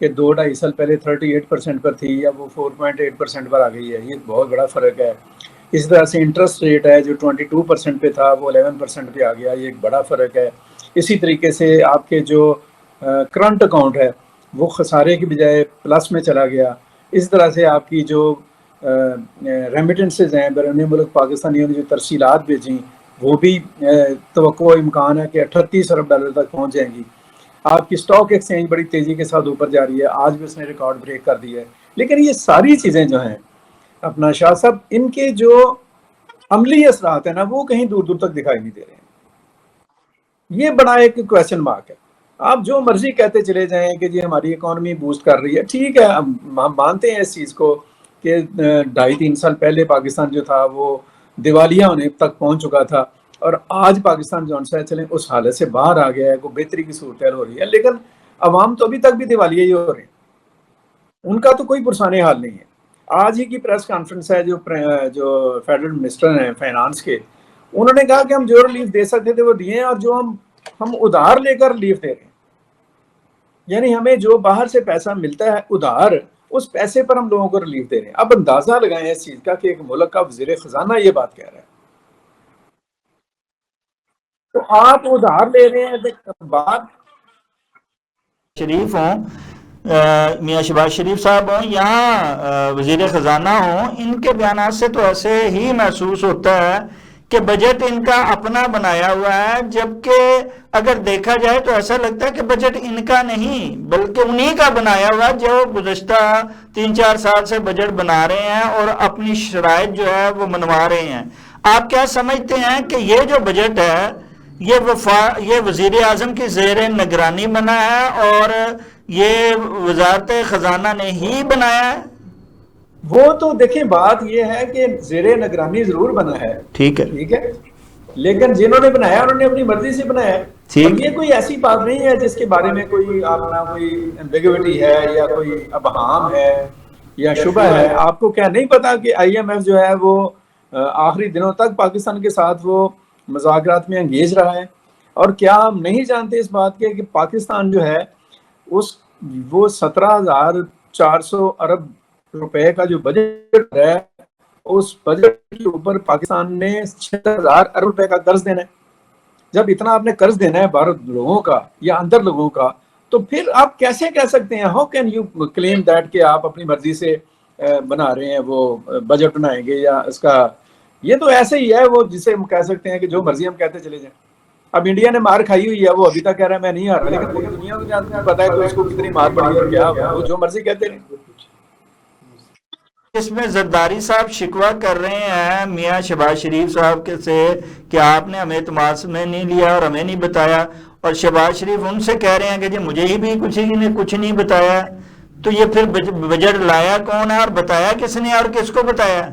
کہ 2-2.5 سال پہلے 38% پر تھی، اب وہ 4.8% پر آ گئی ہے، یہ بہت بڑا فرق ہے۔ اس طرح سے انٹرسٹ ریٹ ہے جو 22% پہ تھا وہ 11% پہ آ گیا، یہ ایک بڑا فرق ہے۔ اسی طریقے سے آپ کے جو کرنٹ اکاؤنٹ ہے وہ خسارے کی بجائے پلس میں چلا گیا۔ اس طرح سے آپ کی جو ریمیٹنسز ہیں بیرون ملک پاکستانیوں نے جو ترسیلات بھیجیں وہ بھی توقع امکان ہے کہ 38 ارب ڈالر تک پہنچ جائیں گی۔ آپ کی سٹاک ایکسچینج بڑی تیزی کے ساتھ اوپر جا رہی ہے، آج بھی اس نے ریکارڈ بریک کر دیا ہے۔ لیکن یہ ساری چیزیں جو ہیں اپنا شاہ صاحب، ان کے جو عملی اثرات ہیں نا وہ کہیں دور دور تک دکھائی نہیں دے رہے ہیں۔ یہ بڑا ایک کویسچن مارک ہے۔ آپ جو مرضی کہتے چلے جائیں کہ جی ہماری اکانومی بوسٹ کر رہی ہے، ٹھیک ہے، ہم مانتے ہیں اس چیز کو کہ 2.5-3 سال پہلے پاکستان جو تھا وہ دیوالیہ ہونے تک پہنچ چکا تھا، اور آج پاکستان جو ہے چلیں اس حالت سے باہر آ گیا ہے، کوئی بہتری کی صورتحال ہو رہی ہے، لیکن عوام تو ابھی تک بھی دیوالیہ ہی ہو رہے ہیں، ان کا تو کوئی پرسان حال نہیں ہے۔ آج ہی کی پریس کانفرنس ہے جو فیڈرل منسٹر ہیں فائنانس کے، انہوں نے کہا کہ ہم جو ریلیف دے سکتے تھے وہ دیے ہیں، اور جو ہم ادھار لے کر ریلیف دے رہے ہیں، یعنی ہمیں جو باہر سے پیسہ ملتا ہے ادھار، اس پیسے پر ہم لوگوں کو ریلیف دے رہے ہیں۔ اب اندازہ لگائیں اس چیز کا کہ ایک ملک کا وزیر خزانہ یہ بات کہہ رہا ہے، تو آپ ادھار لے رہے ہیں۔ بات شریف ہوں، میاں شہباز شریف صاحب ہوں، یہاں وزیر خزانہ ہوں، ان کے بیانات سے تو ایسے ہی محسوس ہوتا ہے کہ بجٹ ان کا اپنا بنایا ہوا ہے، جبکہ اگر دیکھا جائے تو ایسا لگتا ہے کہ بجٹ ان کا نہیں بلکہ انہی کا بنایا ہوا، جو گزشتہ 3-4 سال سے بجٹ بنا رہے ہیں اور اپنی شرائط جو ہے وہ منوا رہے ہیں۔ آپ کیا سمجھتے ہیں کہ یہ جو بجٹ ہے یہ وزیر اعظم کی زیر نگرانی بنا ہے اور یہ وزارت خزانہ نے ہی بنایا ہے؟ وہ تو دیکھیں بات یہ ہے کہ زیر نگرانی ضرور بنا ہے، ٹھیک ہے، ٹھیک ہے، لیکن جنہوں نے بنایا انہوں نے اپنی مرضی سے بنایا ہے، اور یہ کوئی ایسی بات نہیں ہے جس کے بارے میں کوئی اپنا کوئی ایمبیگوٹی ہے یا کوئی ابہام ہے یا شبہ ہے۔ آپ کو کیا نہیں پتا کہ آئی ایم ایف جو ہے وہ آخری دنوں تک پاکستان کے ساتھ وہ مذاکرات میں انگیج رہا ہے، اور کیا ہم نہیں جانتے اس بات کے کہ پاکستان جو ہے وہ 17,400 ارب روپے کا جو بجٹ ہے، اس بجٹ کے اوپر پاکستان نے 6,000 ارب روپے کا قرض دینا ہے۔ جب اتنا آپ نے قرض دینا ہے باہر لوگوں کا یا اندر لوگوں کا، تو پھر آپ کیسے کہہ سکتے ہیں، how can you claim that کہ آپ اپنی مرضی سے بنا رہے ہیں، وہ بجٹ بنائیں گے یا اس کا، یہ تو ایسے ہی ہے وہ جسے ہم کہہ سکتے ہیں کہ جو مرضی ہم کہتے چلے جائیں۔ اب انڈیا نے مار کھائی ہوئی ہے، وہ ابھی تک کہہ رہا ہے میں نہیں ہارا، لیکن پوری دنیا کو پتا ہے کہ اس کو کتنی مار پڑی اور کیا ہوا، وہ جو مرضی کہتے رہے۔ اس میں زرداری صاحب شکوہ کر رہے ہیں میاں شہباز شریف صاحب کے سے کہ آپ نے ہمیں اعتماد میں نہیں لیا اور ہمیں نہیں بتایا، اور شہباز شریف ان سے کہہ رہے ہیں کہ جی مجھے ہی بھی کچھ نہیں بتایا، تو یہ پھر بجٹ لایا کون ہے اور بتایا کس نے اور کس کو بتایا؟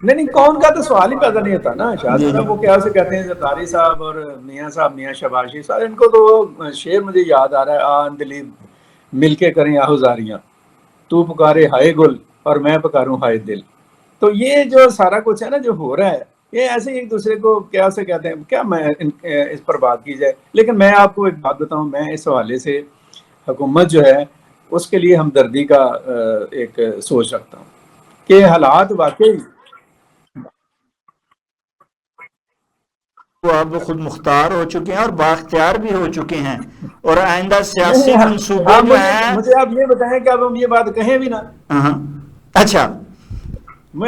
نہیں کون کا تو سوال ہی پیدا نہیں ہوتا نا شاہ صاحب، وہ کیا سے کہتے ہیں زرداری صاحب اور میاں صاحب، میاں شہباز شریف صاحب، ان کو تو شعر مجھے یاد آ رہا ہے، آن دلی مل کے کریں آہوزاریاں، تو پکارے ہائے گل اور میں پکاروں ہائے دل۔ تو یہ جو سارا کچھ ہے نا جو ہو رہا ہے، یہ ایسے ایک دوسرے کو کیا سے کہتے ہیں، کیا میں اس پر بات کی جائے، لیکن میں آپ کو ایک بات بتاؤں، میں اس حوالے سے حکومت جو ہے اس کے لیے ہمدردی کا ایک سوچ رکھتا ہوں کہ حالات واقعی وہ اب خود مختار ہو چکے ہیں اور بااختیار بھی ہو چکے ہیں، اور آئندہ سیاسی منصوبے جو ہیں، مجھے آپ یہ بتائیں کہ اب ہم یہ بات کہیں بھی نا۔ اچھا،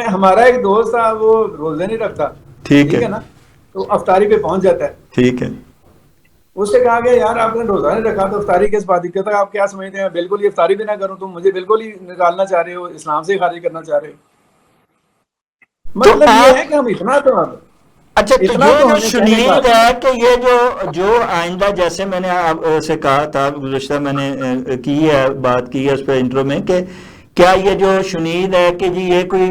ہمارا ایک دوست تھا، وہ روزے نہیں رکھتا، ٹھیک ہے نا، تو افطاری پہ پہنچ جاتا ہے، ٹھیک ہے، اس سے کہا گیا یار آپ نے روزہ نہیں رکھا تو افطاری کس بات کی، آپ کیا سمجھتے ہیں بالکل ہی افطاری بھی نہ کروں، تم مجھے بالکل ہی نکالنا چاہ رہے ہو، اسلام سے خارج کرنا چاہ رہے ہو۔ مطلب یہ ہے کہ ہم اتنا تو اچھا، تو یہ جو شنید ہے کہ یہ جو آئندہ، جیسے میں نے آپ سے کہا تھا گزشتہ میں نے بات کی ہے اس پہ انٹرو میں، کہ کیا یہ جو شنید ہے کہ جی یہ کوئی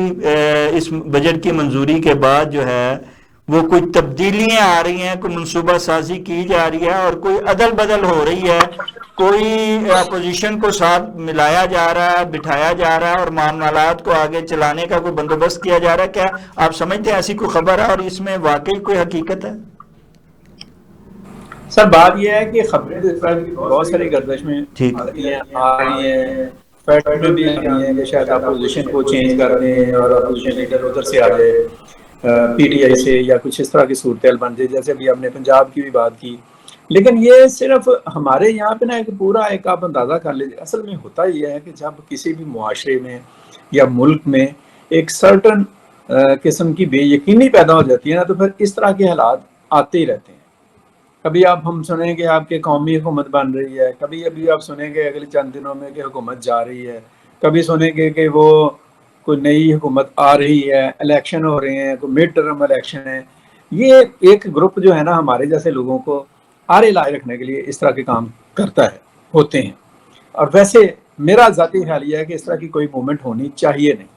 اس بجٹ کی منظوری کے بعد جو ہے وہ کوئی تبدیلیاں آ رہی ہیں، کوئی منصوبہ سازی کی جا رہی ہے اور کوئی عدل بدل ہو رہی ہے، کوئی اپوزیشن کو ساتھ ملایا جا رہا ہے، بٹھایا جا رہا ہے اور معاملات کو آگے چلانے کا کوئی بندوبست کیا جا رہا ہے، کیا آپ سمجھتے ہیں ایسی کوئی خبر ہے اور اس میں واقعی کوئی حقیقت ہے؟ سر بات یہ ہے کہ خبریں تو اس طرح کی بہت ساری گردش میں ٹھیک آتی ہیں، آ رہی ہیں، فیکٹ میں بھی آ رہی ہیں کہ شاید اپوزیشن کو چینج کر دیں اور اپوزیشن لیڈر ادھر سے آ جائے، پی ٹی آئی سے، یا کچھ اس طرح کی صورتحال بن جائے، جیسے ابھی ہم نے پنجاب کی بھی بات کی. لیکن یہ صرف ہمارے یہاں پہ نا ایک پورا ایک آپ اندازہ کر لیجیے. اصل میں ہوتا یہ ہے کہ جب کسی بھی معاشرے میں یا ملک میں ایک سرٹن قسم کی بے یقینی پیدا ہو جاتی ہے نا، تو پھر اس طرح کے حالات آتے ہی رہتے ہیں. کبھی آپ ہم سنیں کہ آپ کے قومی حکومت بن رہی ہے، کبھی ابھی آپ سنیں کہ اگلے چند دنوں میں کہ حکومت جا رہی ہے، کبھی سنیں کہ وہ کوئی نئی حکومت آ رہی ہے، الیکشن ہو رہے ہیں، کوئی مڈ ٹرم الیکشن ہے. یہ ایک گروپ جو ہے نا ہمارے جیسے لوگوں کو آرے لائے رکھنے کے لیے اس طرح کے کام کرتا ہے، ہوتے ہیں. اور ویسے میرا ذاتی خیال یہ ہے کہ اس طرح کی کوئی موومنٹ ہونی چاہیے نہیں.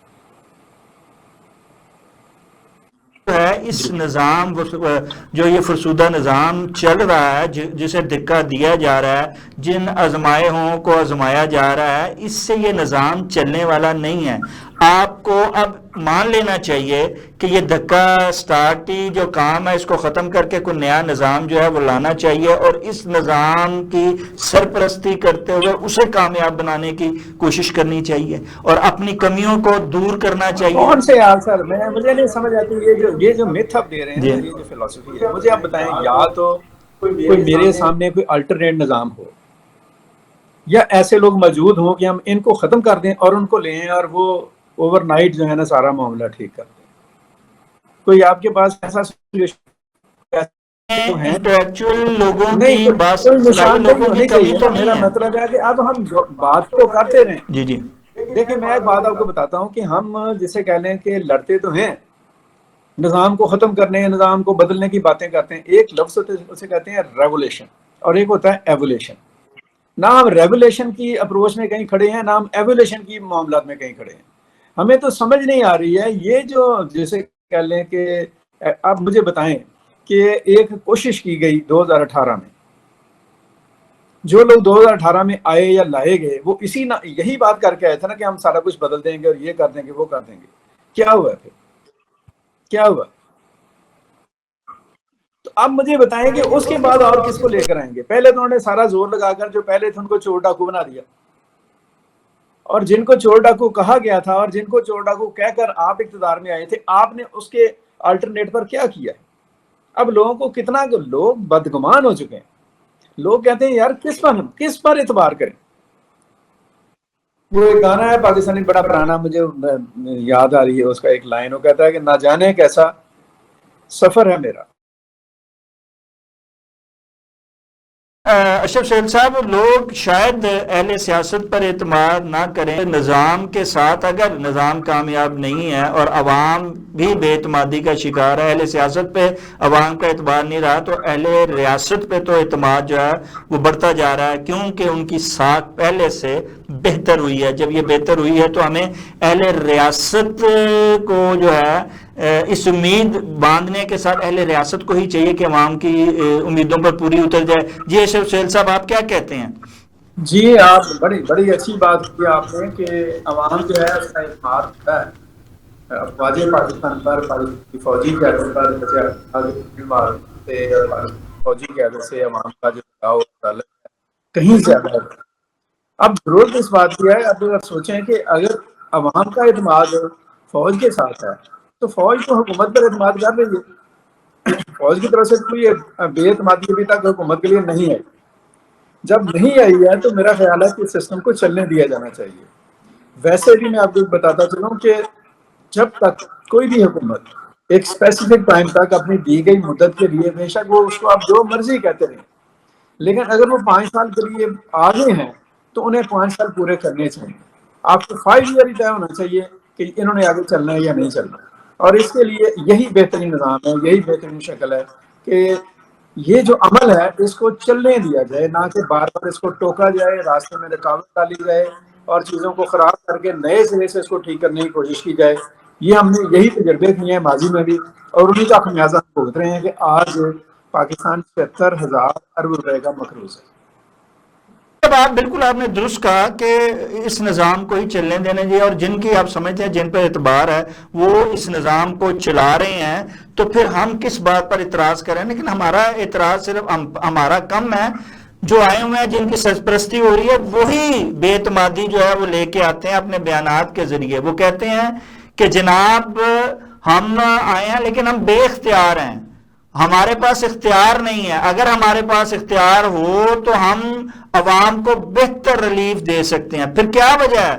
ہے اس جی نظام جو یہ فرسودہ نظام چل رہا ہے، جسے دھکا دیا جا رہا ہے، جن آزمائے ہوں کو آزمایا جا رہا ہے، اس سے یہ نظام چلنے والا نہیں ہے. آپ کو اب مان لینا چاہیے کہ یہ دھکا سٹارٹی جو کام ہے اس کو ختم کر کے کوئی نیا نظام جو ہے وہ لانا چاہیے، اور اس نظام کی سرپرستی کرتے ہوئے اسے کامیاب بنانے کی کوشش کرنی چاہیے اور اپنی کمیوں کو دور کرنا چاہیے. کون سے یار سر، مجھے نہیں سمجھ آتی یہ جو میتھ آپ دے رہے ہیں جی نا، یہ جو فلسفی ہے، مجھے آپ بتائیں یا تو کوئی میرے سامنے کوئی الٹرنیٹ نظام ہو، یا ایسے لوگ موجود ہوں کہ ہم ان کو ختم کر دیں اور ان کو لیں اور وہ اوور نائٹ جو ہے نا سارا معاملہ ٹھیک کر دیں. کوئی آپ کے پاس ایسا سولوشن تو ہے انٹلیکچوئل لوگوں نہیں؟ کی بات کوئی صلاحی نشاندہی لوگوں کی ہونی کمی چاہیے تو نا. نہیں میرا ہے. مطلب ہے کہ اب ہم بات تو کرتے رہیں. جی جی دیکھیں میں ایک بات آپ کو بتاتا ہوں کہ ہم جسے کہہ لیں کہ لڑتے تو ہیں، نظام کو ختم کرنے، نظام کو بدلنے کی باتیں کرتے ہیں. ایک لفظ ہوتا ہے اسے کہتے ہیں ریولیشن، اور ایک ہوتا ہے ایولیشن. نہ ہم ریولیشن کی اپروچ میں کہیں کھڑے ہیں، نہ ہم ایولیشن کی معاملات میں کہیں کھڑے ہیں. ہمیں تو سمجھ نہیں آ رہی ہے یہ جو جسے کہہ لیں کہ آپ مجھے بتائیں کہ ایک کوشش کی گئی 2018 میں، جو لوگ 2018 میں آئے یا لائے گئے وہ یہی بات کر کے آئے تھے نا کہ ہم سارا کچھ بدل دیں گے اور یہ کر دیں گے وہ کر دیں گے. کیا ہوا پھر؟ کیا ہوا؟ تو اب مجھے بتائیں کہ اس کے بعد اور کس کو لے کر آئیں گے؟ پہلے تو انہوں نے سارا زور لگا کر جو پہلے تھے ان کو چور ڈاکو بنا دیا، اور جن کو چور ڈاکو کہا گیا تھا اور جن کو چور ڈاکو کہہ کر آپ اقتدار میں آئے تھے، آپ نے اس کے الٹرنیٹ پر کیا کیا ہے؟ اب لوگوں کو کتنا لوگ بدگمان ہو چکے ہیں. لوگ کہتے ہیں یار کس پر اعتبار کریں. وہ ایک گانا ہے پاکستانی بڑا پرانا، مجھے یاد آ رہی ہے اس کا ایک لائن، وہ کہتا ہے کہ نہ جانے کیسا سفر ہے میرا. اشرف سہیل صاحب، لوگ شاید اہل سیاست پر اعتماد نہ کریں. نظام کے ساتھ اگر نظام کامیاب نہیں ہے اور عوام بھی بے اعتمادی کا شکار ہے، اہل سیاست پہ عوام کا اعتبار نہیں رہا، تو اہل ریاست پہ تو اعتماد جو ہے وہ بڑھتا جا رہا ہے، کیونکہ ان کی ساکھ پہلے سے بہتر ہوئی ہے. جب یہ بہتر ہوئی ہے تو ہمیں اہل ریاست کو جو ہے اس امید باندھنے کے ساتھ اہل ریاست کو ہی چاہیے کہ عوام کی امیدوں پر پوری اتر جائے. جی اشرف سہیل صاحب، آپ کیا کہتے ہیں؟ جی آپ بڑی اچھی بات کی آپ نے کہ عوام جو ہے اس کا اعتماد ہوتا ہے افواج پاکستان پر، فوجی قیادت پر، فوجی قیادت سے عوام کا جو لگاؤ تعلق ہے کہیں زیادہ ہے. اب ضرورت اس بات کی ہے، اب آپ سوچیں کہ اگر عوام کا اعتماد فوج کے ساتھ ہے تو فوج تو حکومت پر اعتماد کر رہی ہے. فوج کی طرف سے کوئی بے اعتمادی ابھی تک حکومت کے لیے نہیں ہے. جب نہیں آئی ہے تو میرا خیال ہے کہ سسٹم کو چلنے دیا جانا چاہیے. ویسے بھی میں آپ کو بتاتا چلوں کہ جب تک کوئی بھی حکومت ایک اسپیسیفک ٹائم تک اپنی دی گئی مدت کے لیے، بے شک وہ اس کو آپ جو مرضی کہتے رہیں، لیکن اگر وہ 5 سال کے لیے آگے ہیں تو انہیں 5 سال پورے کرنے چاہیے. آپ کو 5 ایئر ہی طے ہونا چاہیے کہ انہوں نے آگے چلنا ہے یا نہیں چلنا. اور اس کے لیے یہی بہترین نظام ہے، یہی بہترین شکل ہے کہ یہ جو عمل ہے اس کو چلنے دیا جائے، نہ کہ بار بار اس کو ٹوکا جائے، راستے میں رکاوٹ ڈالی جائے اور چیزوں کو خراب کر کے نئے سرے سے اس کو ٹھیک کرنے کی کوشش کی جائے. یہ ہم نے یہی تجربے کیے ہیں ماضی میں بھی، اور انہیں کا خمیازہ بھگت رہے ہیں کہ آج پاکستان 76,000 ارب روپے کا مقروض ہے. آپ بالکل آپ نے درست کہا کہ اس نظام کو ہی چلنے دینے چاہیے، اور جن کی آپ سمجھتے ہیں جن پر اعتبار ہے وہ اس نظام کو چلا رہے ہیں، تو پھر ہم کس بات پر اعتراض کریں؟ لیکن ہمارا اعتراض صرف ہمارا کم ہے، جو آئے ہوئے ہیں جن کی سرپرستی ہو رہی ہے وہی بے اعتمادی جو ہے وہ لے کے آتے ہیں اپنے بیانات کے ذریعے۔ وہ کہتے ہیں کہ جناب ہم آئے ہیں لیکن ہم بے اختیار ہیں، ہمارے پاس اختیار نہیں ہے، اگر ہمارے پاس اختیار ہو تو ہم عوام کو بہتر ریلیف دے سکتے ہیں۔ پھر کیا وجہ ہے؟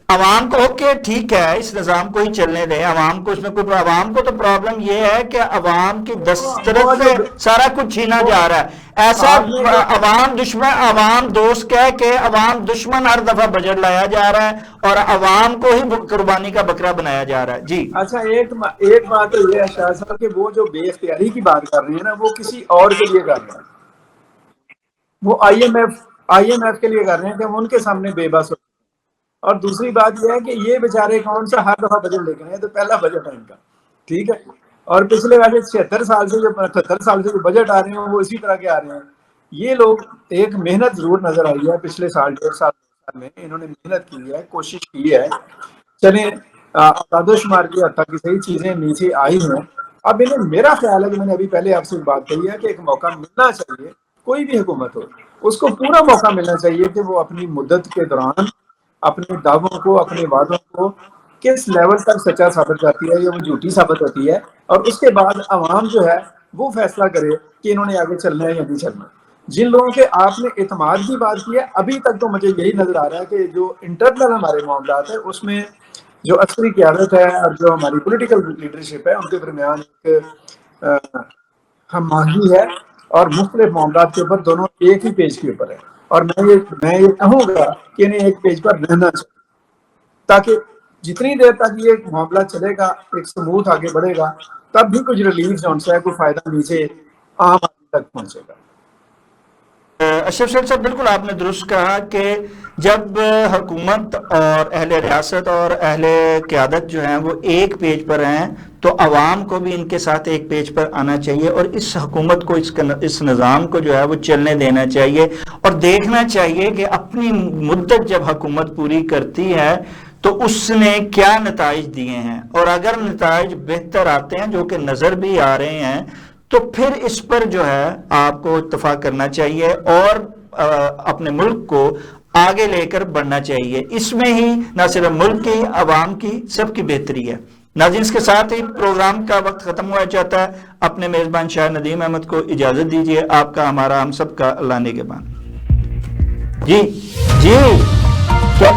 عوام کو اوکے ٹھیک ہے اس نظام کو ہی چلنے دیں، عوام کو اس میں کوئی، عوام کو تو پرابلم یہ ہے کہ عوام کی دسترس سے سارا کچھ چھینا جا رہا ہے۔ ایسا عوام دشمن، عوام دوست کہہ کے عوام دشمن ہر دفعہ بجٹ لایا جا رہا ہے اور عوام کو ہی قربانی کا بکرا بنایا جا رہا ہے۔ جی اچھا، ایک بات تو یہ ہے شاہ صاحب کہ وہ جو بے اختیاری کی بات کر رہے ہیں نا وہ کسی اور کے لیے کر رہے ہیں، وہ آئی ایم ایف کے لیے کر رہے ہیں کہ ہم ان کے سامنے بے بس ہو۔ اور دوسری بات یہ ہے کہ یہ بیچارے کون سا ہر دفعہ بجٹ لے کر آئے، تو پہلا بجٹ ہے ان کا، ٹھیک ہے، اور پچھلے والے 76 سال سے جو 78 سال سے جو بجٹ آ رہے ہیں وہ اسی طرح کے آ رہے ہیں۔ یہ لوگ ایک محنت ضرور نظر آئی ہے پچھلے سال 1.5 سال میں، انہوں نے محنت کی ہے، کوشش کی ہے، چلیں اعداد و شمار کی حد تک صحیح چیزیں نیچے آئی ہیں۔ اب انہیں، میرا خیال ہے کہ میں نے ابھی پہلے آپ سے بات کہی ہے کہ ایک موقع ملنا چاہیے، کوئی بھی حکومت ہو اس کو پورا موقع ملنا چاہیے کہ وہ اپنی مدت کے دوران اپنے دعووں کو، اپنے وعدوں کو کس لیول تک سچا ثابت کرتی ہے یا وہ جھوٹی ثابت ہوتی ہے، اور اس کے بعد عوام جو ہے وہ فیصلہ کرے کہ انہوں نے آگے چلنا ہے یا نہیں چلنا۔ جن لوگوں کے آپ نے اعتماد کی بات کی ہے، ابھی تک تو مجھے یہی نظر آ رہا ہے کہ جو انٹرنل ہمارے معاملات ہیں اس میں جو عسکری قیادت ہے اور جو ہماری پولیٹیکل لیڈرشپ ہے ان کے درمیان ایک ہم آہنگی ہے، اور مختلف معاملات کے اوپر دونوں ایک ہی پیج کے اوپر ہے، اور میں یہ کہوں گا کہ انہیں ایک پیج پر رہنا چاہیے، تاکہ جتنی دیر تک یہ معاملہ چلے گا، ایک سموتھ آگے بڑھے گا، تب بھی کچھ ریلیف جو ہے کوئی فائدہ نیچے عام آدمی تک پہنچے گا۔ اشرف صاحب بالکل آپ نے درست کہا کہ جب حکومت اور اہل ریاست اور اہل قیادت جو ہیں وہ ایک پیج پر ہیں تو عوام کو بھی ان کے ساتھ ایک پیج پر آنا چاہیے، اور اس حکومت کو، اس نظام کو جو ہے وہ چلنے دینا چاہیے، اور دیکھنا چاہیے کہ اپنی مدت جب حکومت پوری کرتی ہے تو اس نے کیا نتائج دیے ہیں، اور اگر نتائج بہتر آتے ہیں جو کہ نظر بھی آ رہے ہیں تو پھر اس پر جو ہے آپ کو اتفاق کرنا چاہیے اور اپنے ملک کو آگے لے کر بڑھنا چاہیے۔ اس میں ہی نہ صرف ملک کی، عوام کی، سب کی بہتری ہے۔ ناظرین، اس کے ساتھ ہی پروگرام کا وقت ختم ہوا چاہتا ہے۔ اپنے میزبان شاہ ندیم احمد کو اجازت دیجیے۔ آپ کا، ہمارا، ہم سب کا اللہ نگہبان۔ جی